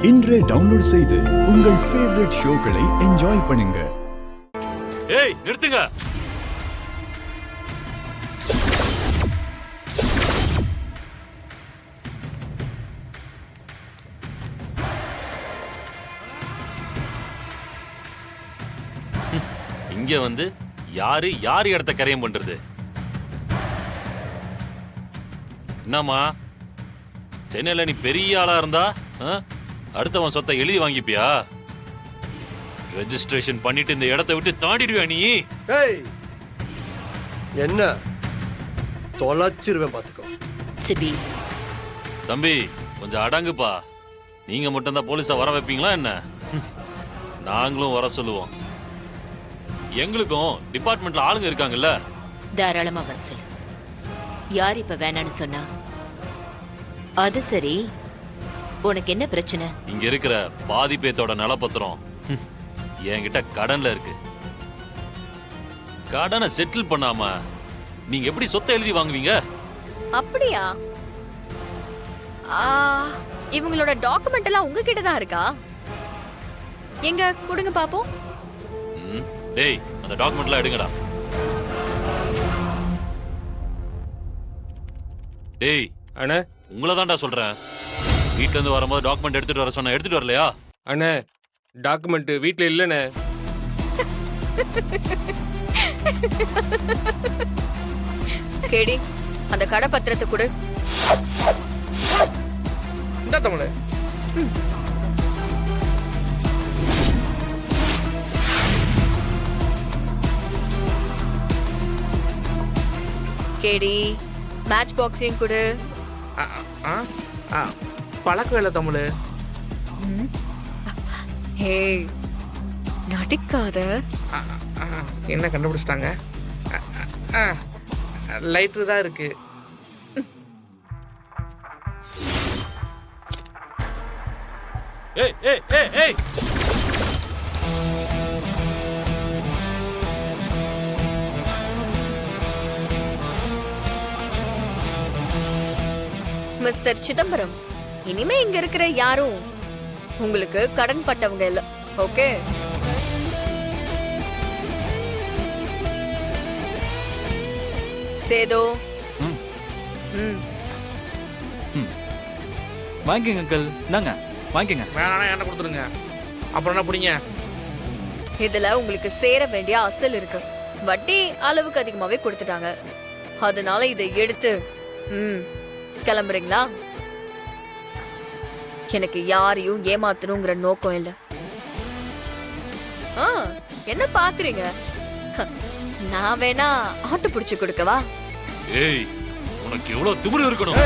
இன்றே டவுன்லோட் செய்து உங்கள் ஃபேவரட் ஷோக்களை என்ஜாய் பண்ணுங்க. ஏய் நிறுத்துங்க. இங்க வந்து யாரு இடத்த கரையம் பண்றது? என்னம்மா சென்னையில நீ பெரிய ஆளா இருந்தா அடுத்தவன் சொத்தை எழுதி வாங்கிப்பியா? ரெஜிஸ்ட்ரேஷன் பண்ணிட்டு இந்த இடத்தை விட்டு தாண்டிடுவியா நீ? என்ன தொலைச்சிருவேன் பாத்துக்கோ. சிபி தம்பி கொஞ்சம் அடங்குப்பா. நீங்க மட்டும் தான் போலீஸை வர வைப்பீங்களா என்ன? நாங்களும் வர சொல்லுவோம். எங்களுக்கும் டிபார்ட்மெண்ட்ல ஆளுங்க இருக்காங்கல்ல. தாராளமா வர சொல்லு. யார் இப்ப வேணான்னு சொன்னா? அது சரி, உனக்கு என்ன பிரச்சனை? இங்க இருக்கிற பாதி பேத்தோட நிலப்பத்திரம் என்கிட்ட கடன்ல இருக்கு. கடனை செட்டில் பண்ணாம நீங்க எப்படி சொத்தை எழுதி வாங்குவீங்க? அப்படியா? இவங்களோட டாக்குமெண்ட் எல்லாம் உங்ககிட்ட தான் இருக்கா? எங்க கொடுங்க பாப்போம். டேய் அந்த டாக்குமெண்ட்லாம் எடுங்கடா. டேய் அண்ணே உங்களை தான்டா சொல்றேன். வீட்ல இருந்து வரும்போது டாக்குமெண்ட் எடுத்துட்டு வர சொன்ன, எடுத்துட்டு வரலையா? அண்ணே டாக்குமெண்ட் வீட்ல இல்லண்ணே. கேடி அந்த கடை பத்திரத்தை கொடு. இந்த தமிழே கேடி மேட்ச் பாக்ஸையும் கொடு. பழக்கம் இல்லை தமிழ். ஹே நடிக்காத. என்ன கண்டுபிடிச்சிட்டாங்க? லைட்ரு தான் இருக்கு. ஏய் ஏய் ஏய் ஏய் மிஸ்டர் சிதம்பரம், இனிமே இங்க இருக்கிற யாரும் உங்களுக்கு கடன் பட்டவங்க இல்ல. ஓகே? சேதோ வாங்கிக்கங்க அங்கிள். நாங்க வாங்கிக்கங்க. வேணா என்ன கொடுத்துருங்க. அப்புறம் என்ன பிடிங்க? இதுல உங்களுக்கு சேர வேண்டிய அசல் இருக்கு. வட்டி அளவுக்கு அதிகமாவே கொடுத்துட்டாங்க. அதனால இதை எடுத்து கிளம்புறீங்களா? எனக்கு யாரையும் ஏமாத்தணுங்கிற நோக்கம் இல்ல. என்ன பாக்குறீங்க? நான் வேணா ஆட்டோ புடிச்சு கொடுக்கவா? ஏய் உனக்கு எவ்வளவு திமிரு இருக்கணும்?